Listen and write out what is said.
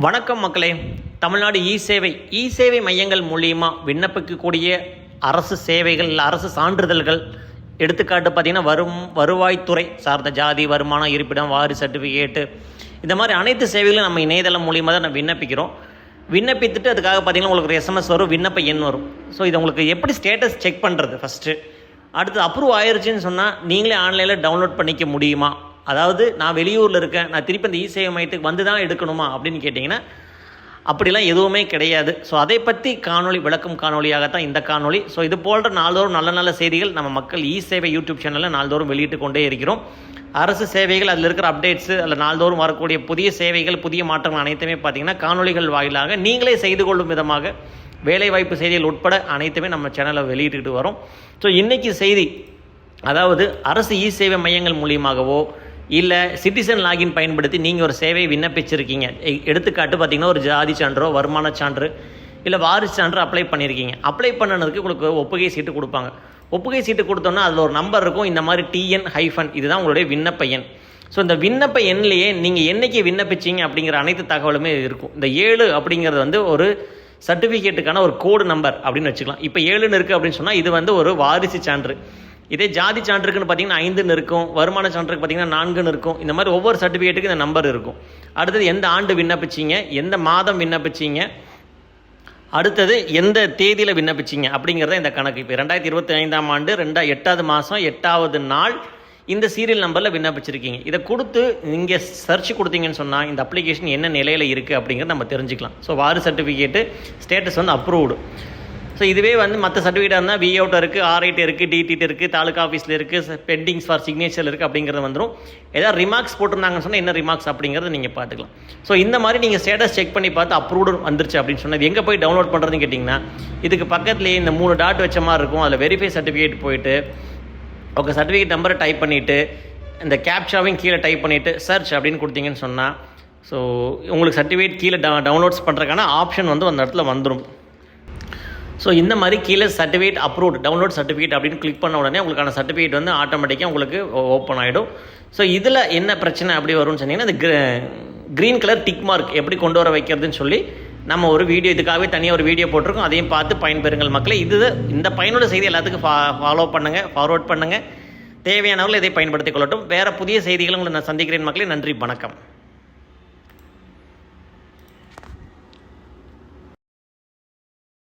வணக்கம் மக்களே. தமிழ்நாடு இ சேவை மையங்கள் மூலியமாக விண்ணப்பிக்கக்கூடிய அரசு சேவைகள் இல்லை அரசு சான்றிதழ்கள், எடுத்துக்காட்டு பார்த்திங்கன்னா வருவாய்த்துறை சார்ந்த ஜாதி, வருமானம், இருப்பிடம், வாரி சர்டிஃபிகேட்டு, இந்த மாதிரி அனைத்து சேவைகளும் நம்ம இணையதளம் மூலியமாக தான் நம்ம விண்ணப்பிக்கிறோம். விண்ணப்பித்துட்டு அதுக்காக பார்த்திங்கன்னா உங்களுக்கு ஒரு எஸ்எம்எஸ் வரும், விண்ணப்ப எண் வரும். ஸோ இதை உங்களுக்கு எப்படி ஸ்டேட்டஸ் செக் பண்ணுறது ஃபஸ்ட்டு, அடுத்து அப்ரூவ் ஆயிடுச்சுன்னு சொன்னால் நீங்களே ஆன்லைனில் டவுன்லோட் பண்ணிக்க முடியுமா, அதாவது நான் வெளியூரில் இருக்கேன், நான் திருப்பி அந்த இ சேவை மையத்துக்கு வந்து தான் எடுக்கணுமா அப்படின்னு கேட்டிங்கன்னா அப்படிலாம் எதுவுமே கிடையாது. ஸோ அதை பற்றி விளக்கும் காணொலியாகத்தான் இந்த காணொலி. ஸோ இது போன்ற நாள்தோறும் நல்ல நல்ல செய்திகள் நம்ம மக்கள் இ சேவை யூடியூப் சேனலில் நாள்தோறும் வெளியிட்டு கொண்டே இருக்கிறோம். அரசு சேவைகள், அதில் இருக்கிற அப்டேட்ஸு, அதில் நாள்தோறும் வரக்கூடிய புதிய சேவைகள், புதிய மாற்றங்கள் அனைத்துமே பார்த்திங்கன்னா காணொலிகள் வாயிலாக நீங்களே செய்து கொள்ளும் விதமாக வேலைவாய்ப்பு செய்திகள் உட்பட அனைத்துமே நம்ம சேனலில் வெளியிட்டு வரோம். ஸோ இன்றைக்கி செய்தி, அதாவது அரசு இ சேவை மையங்கள் மூலியமாகவோ இல்லை சிட்டிசன் லாகின் பயன்படுத்தி நீங்கள் ஒரு சேவையை விண்ணப்பிச்சிருக்கீங்க. எடுத்துக்காட்டு பார்த்திங்கன்னா ஒரு ஜாதி சான்றோ, வருமான சான்று, இல்லை வாரிசு சான்று அப்ளை பண்ணியிருக்கீங்க. அப்ளை பண்ணதுக்கு உங்களுக்கு ஒப்புகை சீட்டு கொடுப்பாங்க. ஒப்புகை சீட்டு கொடுத்தோன்னா அதில் ஒரு நம்பர் இருக்கும், இந்த மாதிரி TN- இதுதான் உங்களுடைய விண்ணப்ப எண். ஸோ இந்த விண்ணப்ப எண்ணிலேயே நீங்கள் என்றைக்கு விண்ணப்பிச்சிங்க அப்படிங்கிற அனைத்து தகவலுமே இருக்கும். இந்த 7 அப்படிங்கிறது வந்து ஒரு சர்டிஃபிகேட்டுக்கான ஒரு கோடு நம்பர் அப்படின்னு வச்சுக்கலாம். இப்போ 7ன்னு இருக்குது அப்படின்னு சொன்னால் இது வந்து ஒரு வாரிசு சான்று. இதே ஜாதி சான்றுக்குன்னு பார்த்தீங்கன்னா 5ன்னு இருக்கும், வருமான சான்றுக்கு பார்த்தீங்கன்னா 4ன்னு இருக்கும். இந்த மாதிரி ஒவ்வொரு சர்டிஃபிகேட்டுக்கு இந்த நம்பர் இருக்கும். அடுத்தது எந்த ஆண்டு விண்ணப்பிச்சிங்க, எந்த மாதம் விண்ணப்பிச்சிங்க, அடுத்தது எந்த தேதியில் விண்ணப்பிச்சிங்க அப்படிங்கிறத இந்த கணக்கு. இப்போ 2025ஆம் ஆண்டு 8வது மாதம் 8வது நாள் இந்த சீரியல் நம்பரில் விண்ணப்பிச்சிருக்கீங்க. இதை கொடுத்து நீங்கள் சர்ச் கொடுத்தீங்கன்னு சொன்னால் இந்த அப்ளிகேஷன் என்ன நிலையில் இருக்குது அப்படிங்கிறத நம்ம தெரிஞ்சுக்கலாம். ஸோ வாரிசு சர்டிஃபிகேட்டு ஸ்டேட்டஸ் வந்து அப்ரூவ்டு. ஸோ இதுவே வந்து மற்ற சர்டிஃபிகேட்டாக இருந்தால் VOUT இருக்குது, R8 இருக்குது, DTT இருக்குது, தாலுக்கா ஆஃபீஸில் இருக்குது, பெண்டிங்ஸ் ஃபார் சிக்னேச்சர் இருக்குது அப்படிங்கிறது வந்துடும். ஏதாவது ரிமார்க்ஸ் போட்டிருந்தாங்கன்னு சொன்னால் என்ன ரிமார்க்ஸ் அப்படிங்கிறத நீங்கள் பார்த்துக்கலாம். ஸோ இந்த மாதிரி நீங்கள் ஸ்டேட்டஸ் செக் பண்ணி பார்த்து அப்ரூவ்டு வந்துருச்சு அப்படின்னு சொன்னால் எங்கே போய் டவுன்லோட் பண்ணுறதுன்னு கேட்டிங்கன்னா இதுக்கு பக்கத்துலேயே இந்த 3 டாட் வச்ச மாதிரி இருக்கும். அதில் வெரிஃபை சர்டிஃபிகேட் போயிட்டு உங்கள் சர்டிஃபிகேட் நம்பரை டைப் பண்ணிவிட்டு இந்த கேப்சாவையும் கீழே டைப் பண்ணிவிட்டு சர்ச் அப்படின்னு கொடுத்தீங்கன்னு சொன்னால் ஸோ உங்களுக்கு சர்டிஃபிகேட் கீழே டவுன்லோட்ஸ் பண்ணுறதுக்கான ஆப்ஷன் வந்து அந்த இடத்துல வந்துடும். ஸோ இந்த மாதிரி கீழே சர்டிஃபிகேட் அப்ரூவ்ட், டவுன்லோட் சர்டிஃபிகேட் அப்படின்னு கிளிக் பண்ண உடனே உங்களுக்கான சர்டிஃபிகேட் வந்து ஆட்டோமேட்டிக்காக உங்களுக்கு ஓப்பன் ஆகிடும். ஸோ இதில் என்ன பிரச்சனை அப்படி வரும்னு சொன்னீங்கன்னா இந்த க்ரீன் கலர் டிக் மார்க் எப்படி கொண்டு வர வைக்கிறதுன்னு சொல்லி நம்ம ஒரு வீடியோ, இதுக்காகவே தனியாக ஒரு வீடியோ போட்டிருக்கோம். அதையும் பார்த்து பயன்பெறுங்கள் மக்களே. இந்த பயனுள்ள செய்தி எல்லாத்துக்கும் ஃபாலோ பண்ணுங்கள், ஃபார்வர்ட் பண்ணுங்கள். தேவையானவர்கள் இதை பயன்படுத்திக் கொள்ளட்டும். வேறு புதிய செய்திகளை உங்களை நான் சந்திக்கிறேன் மக்களே. நன்றி, வணக்கம்.